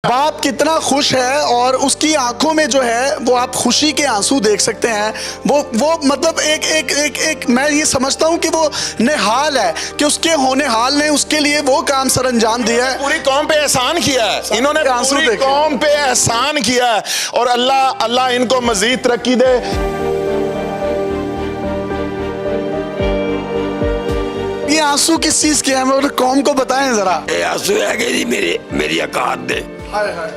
बाप कितना खुश है और उसकी आंखों में जो है वो आप खुशी के आंसू देख सकते हैं। वो मतलब एक मैं ये समझता हूँ कि वो नेहाल है कि उसके होने हाल ने उसके लिए वो काम सर अंजाम दिया है। पूरी कौम पे एहसान किया है इन्होंने, पूरी कौम पे एहसान किया है और अल्लाह इनको मजीद तरक्की दे। ये आंसू किस चीज के हैं कौम को बताएं जरा। ये आंसू है कि मेरी औकात दे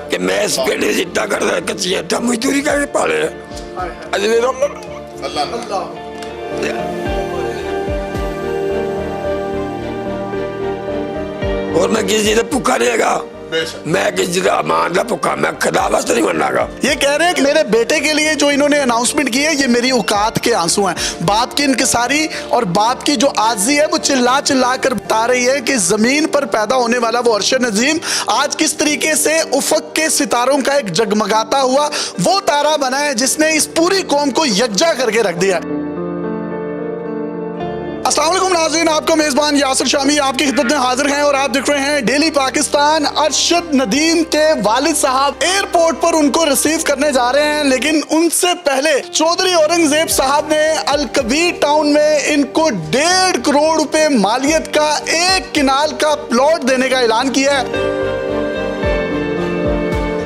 कि मैं इस पेड़े से इतना करता कच्ची इतना मजदूरी करके पाले और मैं किसी चीज भूखा रहेगा, मैं किसी चीज मान ला भूखा, मैं खुदा वास्ते नहीं मरना। ये कह रहे हैं कि मेरे बेटे के लिए जो इन्होंने अनाउंसमेंट की है ये मेरी औकात के आंसू हैं। बाप की इनकिसारी और बाप की जो आजी है वो चिल्ला चिल्ला कर बता रही है कि जमीन पर पैदा होने वाला वो अरशद नजीम आज किस तरीके से उफक के सितारों का एक जगमगाता हुआ वो तारा बना है जिसने इस पूरी कौम को यकजा करके रख दिया। अस्सलाम वालेकुम नाज़रीन, आपका मेज़बान यासिर शामी आपकी खिदमत में हाजिर हैं और आप देख रहे हैं डेली पाकिस्तान। अरशद नदीम के वालिद साहब एयरपोर्ट पर उनको रिसीव करने जा रहे हैं, लेकिन उनसे पहले चौधरी औरंगजेब साहब ने अल कबीर टाउन में इनको 1.5 करोड़ रुपए मालियत का एक किनाल का प्लॉट देने का ऐलान किया है।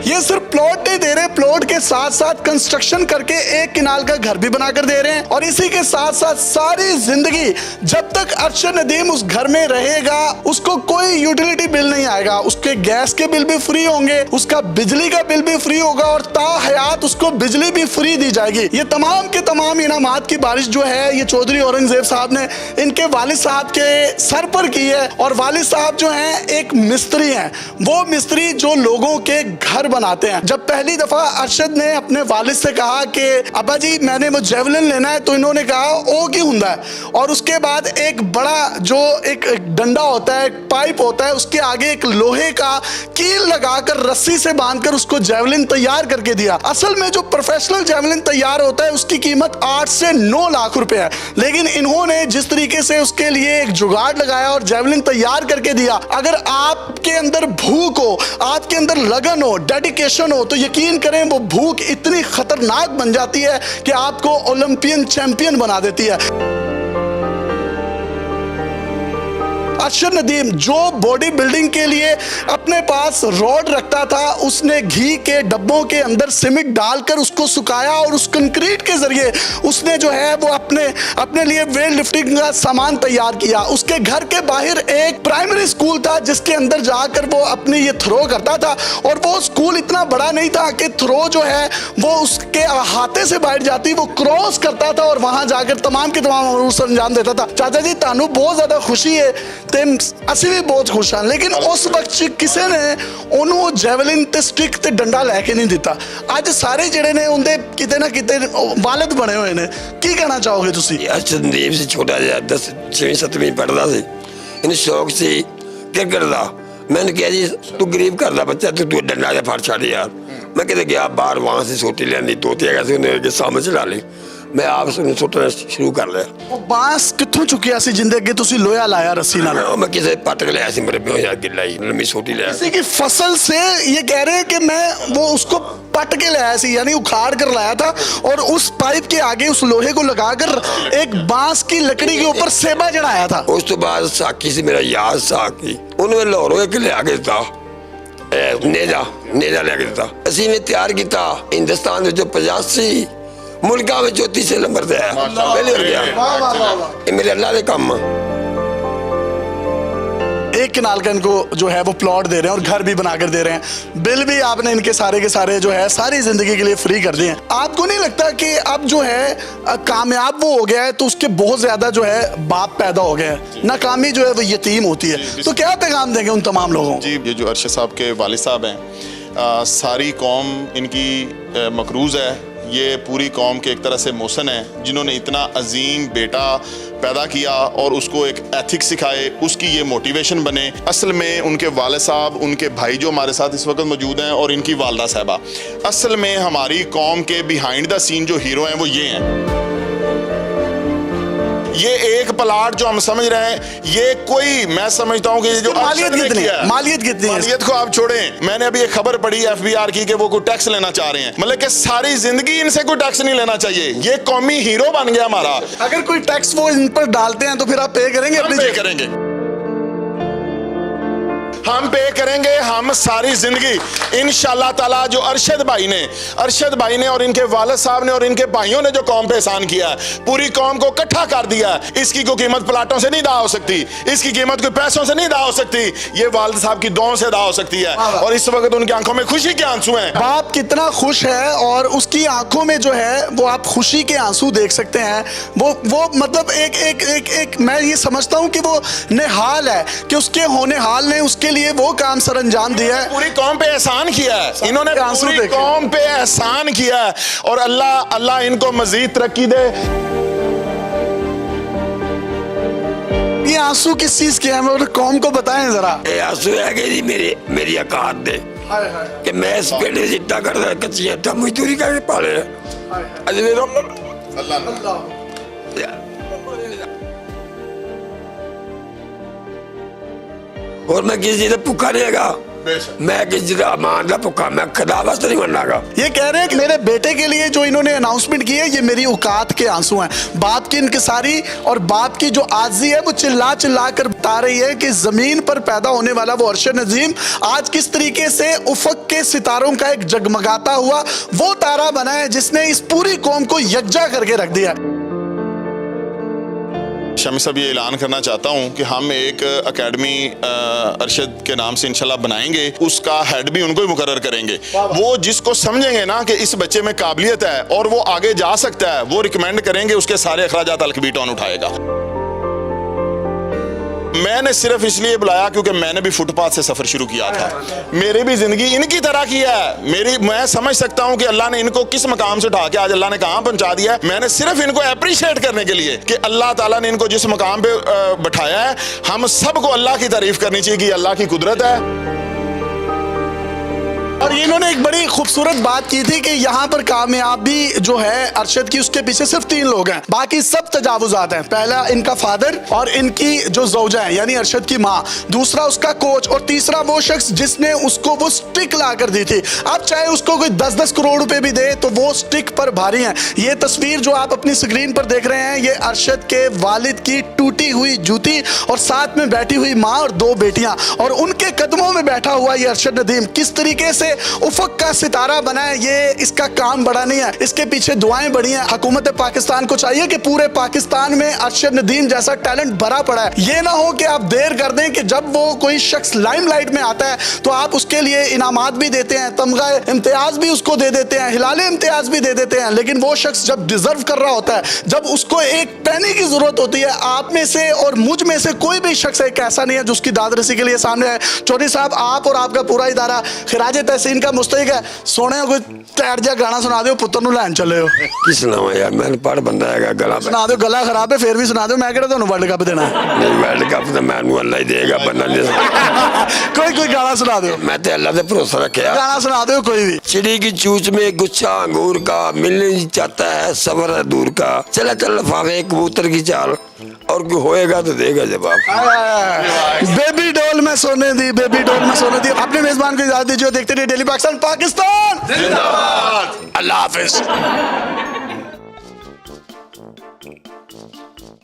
ये सिर्फ प्लॉट नहीं दे रहे, प्लॉट के साथ साथ कंस्ट्रक्शन करके एक किनाल का घर भी बनाकर दे रहे हैं और इसी के साथ साथ सारी जिंदगी जब तक अरशद नदीम उस घर में रहेगा उसको कोई यूटिलिटी बिल नहीं आएगा, उसके गैस के बिल भी फ्री होंगे, उसका बिजली का बिल भी फ्री होगा और ताहयात उसको बिजली भी फ्री दी जाएगी। ये तमाम के तमाम इनामात की बारिश जो है ये चौधरी औरंगजेब साहब ने इनके वालिद साहब के सर पर की है। और वालिद साहब जो है एक मिस्त्री है, वो मिस्त्री जो लोगों के घर बनाते हैं। जब पहली दफा अरशद ने अपने वालिद से कहा कि अब्बा जी मैंने वो जेवलिन लेना है, तो इन्होंने कहा ओ की हुंदा है, और उसके बाद एक बड़ा जो एक डंडा होता है, एक पाइप होता है, उसके आगे एक लोहे का कील लगाकर रस्सी से बांधकर उसको जेवलिन तैयार करके दिया। असल में जो प्रोफेशनल जेवलिन तैयार होता है उसकी कीमत 8 से 9 लाख रुपए है, लेकिन इन्होंने जिस तरीके से उसके लिए एक जुगाड़ लगाया और जेवलिन तैयार करके दिया। अगर आपके अंदर भूख हो, आपके अंदर लगन हो, डेडिकेशन हो, तो यकीन करें वो भूख इतनी खतरनाक बन जाती है कि आपको ओलंपियन चैंपियन बना देती है। अरशद नदीम जो बॉडी बिल्डिंग के लिए अपने पास रॉड रखता था, उसने घी के डब्बों के अंदर सीमेंट डालकर उसको सुखाया और उस कंक्रीट के जरिए उसने जो है वो अपने लिए वेट लिफ्टिंग का सामान तैयार किया। उसके घर के बाहर एक प्राइमरी स्कूल था जिसके अंदर जाकर वो अपनी ये थ्रो करता था, और वो स्कूल इतना बड़ा नहीं था कि थ्रो जो है वो उसके हाथे से बैठ जाती, वो क्रॉस करता था और वहां जाकर तमाम के तमाम रूल्स अंजाम देता था। चाचा जी तानू बहुत ज्यादा खुशी है, ਅਸੀਂ भी बहुत खुश हाँ, लेकिन उस वक्त किसी ने उन्होंने जैवलिन ते स्टिक ते डंडा लैके नहीं दिता। आज सारे जिहड़े ने उनके किते ना किते वालिद बने हुए ने, की कहना चाहोगे तुसी? अरशद नदीम से छोटा जिहा 6वीं 7वीं पढ़दा सी, इन्हें शौक सी क्रिकेट दा। मैंने कहा जी तू गरीब घर दा बच्चा, तू डंडा जा फड़ छड़ यार। मैं किते गया बाहर, वहां से सोटी लियानी, तोते हैगा सी, उन्हें सामने चला ली, मैं आप सुटना शुरू कर लिया। वो बांस कित्थों चुकिया सी जिंदे अगे तुसी लोहा लाया रस्सी नाल? मैं किसी पट के लिया सी, मेरे पे यार गिल्ला ही लंबी छोटी लिया किसी की फसल से। ये कह रहे हैं कि मैं वो उसको पट के लाया सी, यानी उखाड़ कर लाया था और उस पाइप के आगे उस लोहे को लगाकर एक बांस की लकड़ी के ऊपर सेबा चढ़ाया था। उस तो बाद साकी से मेरा याद साकी उन्होंने लाहौरों एक लिया के दिता, नेजा लिया के दिता। असी ने तैयार किया हिंदुस्तान में जो 85 मुल्का में 34 नंबर पे है, पहले हो गया। ये मेरे अल्लाह के काम। एक किनाल का इनको जो है वो प्लॉट दे रहे हैं और घर भी बनाकर दे रहे हैं, बिल भी आपने इनके सारे के सारे जो है सारी जिंदगी के लिए फ्री कर दिए हैं। आपको नहीं लगता कि अब जो है कामयाब वो हो गया है तो उसके बहुत ज्यादा जो है बाप पैदा हो गया है, नाकामी जो है वो यतीम होती है, तो क्या पैगाम देंगे उन तमाम लोगों? जी, ये जो अरशद साहब के वालिद साहब हैं, सारी कौम इनकी मकरूज है। ये पूरी कौम के एक तरह से मोहसन है जिन्होंने इतना अजीम बेटा पैदा किया और उसको एक एथिक्स सिखाए, उसकी ये मोटिवेशन बने। असल में उनके वाले साहब, उनके भाई जो हमारे साथ इस वक्त मौजूद हैं, और इनकी वालदा साहबा, असल में हमारी कौम के बिहाइंड द सीन जो हीरो हैं वो ये हैं। ये एक प्लाट जो हम समझ रहे हैं, ये कोई, मैं समझता हूँ कि ये जो मालियत अरशद ने कितनी किया है, मालियत कितनी है? मालियत को आप छोड़ें, मैंने अभी एक खबर पढ़ी एफबीआर की कि वो कोई टैक्स लेना चाह रहे हैं, मतलब कि सारी जिंदगी इनसे कोई टैक्स नहीं लेना चाहिए। ये कौमी हीरो बन गया हमारा। अगर कोई टैक्स वो इन पर डालते हैं तो फिर आप पे करेंगे? हम अपनी पे करेंगे, हम पे करेंगे, हम सारी जिंदगी इंशाल्लाह ताला। जो अरशद भाई ने और इनके वालिद साहब ने और इनके भाइयों ने जो कौम पे एहसान किया है, पूरी कौम को इकट्ठा कर दिया है, इसकी कोई कीमत प्लाटों से नहीं अदा हो सकती, इसकी कीमत कोई पैसों से नहीं अदा हो सकती, ये वालिद साहब की दुआओं से अदा हो सकती है। और इस वक्त उनकी आंखों में खुशी के आंसू हैं। बाप कितना खुश है और उसकी आंखों में जो है वो आप खुशी के आंसू देख सकते हैं। वो मतलब एक मैं ये समझता हूँ कि वो नेहाल है कि उसके होने हाल ने उसके लिए वो काम सर अंजाम दिया है। पूरी कौम पे एहसान किया है इन्होंने, आंसू पूरी देखे। कौम पे एहसान किया है। और अल्लाह इनको मजीद तरक्की दे। ये आंसू किस चीज के हैं, और कौम को बताएं जरा। ये आंसू है कि जी मेरी औकात दे कि मैं इस पेड़ से इट्टा करदा कच्ची इट्टा मजदूरी करके पाले अजले और मैं किसी चीज भूखा नहीं हैगा, मैं किसी चीज अमान का भूखा, मैं खुदा वास्ते नहीं मरनागा। ये कह रहे हैं कि मेरे बेटे के लिए जो इन्होंने अनाउंसमेंट की है, ये मेरी औकात के आंसू हैं। बाप की इनकिसारी और बाप की जो आजी है वो चिल्ला चिल्ला कर बता रही है कि जमीन पर पैदा होने वाला वो अरशद नदीम आज किस तरीके से उफक के सितारों का एक जगमगाता हुआ वो तारा बना है जिसने इस पूरी कौम को यकजा करके रख दिया। शमी साहब, ये ऐलान करना चाहता हूँ कि हम एक एकेडमी अरशद के नाम से इंशाल्लाह बनाएंगे, उसका हेड भी उनको ही मुकर्रर करेंगे। वो जिसको समझेंगे ना कि इस बच्चे में काबिलियत है और वो आगे जा सकता है, वो रिकमेंड करेंगे, उसके सारे अखराजात अलकबीटॉन उठाएगा। मैंने सिर्फ इसलिए बुलाया क्योंकि मैंने भी फुटपाथ से सफर शुरू किया था, मेरी भी जिंदगी इनकी तरह की है। मैं समझ सकता हूं कि अल्लाह ने इनको किस मकाम से उठा के आज अल्लाह ने कहां पहुंचा दिया है। मैंने सिर्फ इनको अप्रिशिएट करने के लिए कि अल्लाह ताला ने इनको जिस मकाम पे बैठाया है, हम सबको अल्लाह की तारीफ करनी चाहिए कि अल्लाह की कुदरत है। और इन्होंने एक बड़ी खूबसूरत बात की थी कि यहाँ पर कामयाबी जो है अरशद की, उसके पीछे सिर्फ 3 लोग हैं, बाकी सब तजावुजात हैं। पहला इनका फादर और इनकी जो ज़ौजा है यानी अरशद की माँ, दूसरा उसका कोच और तीसरा वो शख्स जिसने उसको वो स्टिक ला कर दी थी। अब चाहे उसको कोई 10-10 करोड़ रुपए भी दे तो वो स्टिक पर भारी है। ये तस्वीर जो आप अपनी स्क्रीन पर देख रहे हैं, ये अरशद के वालिद की टूटी हुई जूती और साथ में बैठी हुई माँ और 2 बेटियां, और उनके कदमों में बैठा हुआ ये अरशद नदीम किस तरीके से उफक का सितारा बना है। ये इसका काम बड़ा नहीं है, इसके पीछे दुआएं बड़ी हैं। हुकूमत पाकिस्तान को चाहिए कि पूरे पाकिस्तान में अरशद नदीम जैसा टैलेंट भरा पड़ा है। ये ना हो कि आप देर कर दें कि जब वो कोई शख्स लाइमलाइट में आता है तो आप उसके लिए इनामात भी देते हैं, तमगा इम्तियाज भी उसको दे देते हैं, हिलाले इम्तियाज भी दे देते हैं, लेकिन वो शख्स जब डिजर्व कर रहा होता है, जब उसको एक पैनी की जरूरत होती है, आप में से और मुझ में से कोई भी शख्स एक ऐसा नहीं है जो उसकी दादरसी के लिए सामने है। चौधरी साहब, आप और आपका पूरा इदारा खिराज तहसीन का मुस्तहिक है। सोने कोई टैट जा गाना सुना दो, पुत्र नु लैन चले हो। की सुनावा यार, मैं पढ़ बंदा है गला सुना दो, गला खराब है फिर भी सुना दो। मैं कहता ਤੁਹਾਨੂੰ वर्ल्ड कप देना है। वर्ल्ड कप तो मैनू अल्लाह ही देगा, बन्ना कोई गाना सुना दो। मैं तो अल्लाह पे भरोसा रखा। गाना सुना दो कोई भी। चिड़ी की चूच में गुच्छा अंगूर का, मिलने नहीं चाहता है सबर है दूर का, चला चल लफाफे कबूतर की चाल, और कोई होएगा तो देगा जवाब। बेबी डॉल में सोने दी, बेबी डॉल में सोने दी। अपने मेजबान को इजाजत दीजिए। देखते रहिए डेली पाकिस्तान। जिंदाबाद। अल्लाह हाफिज।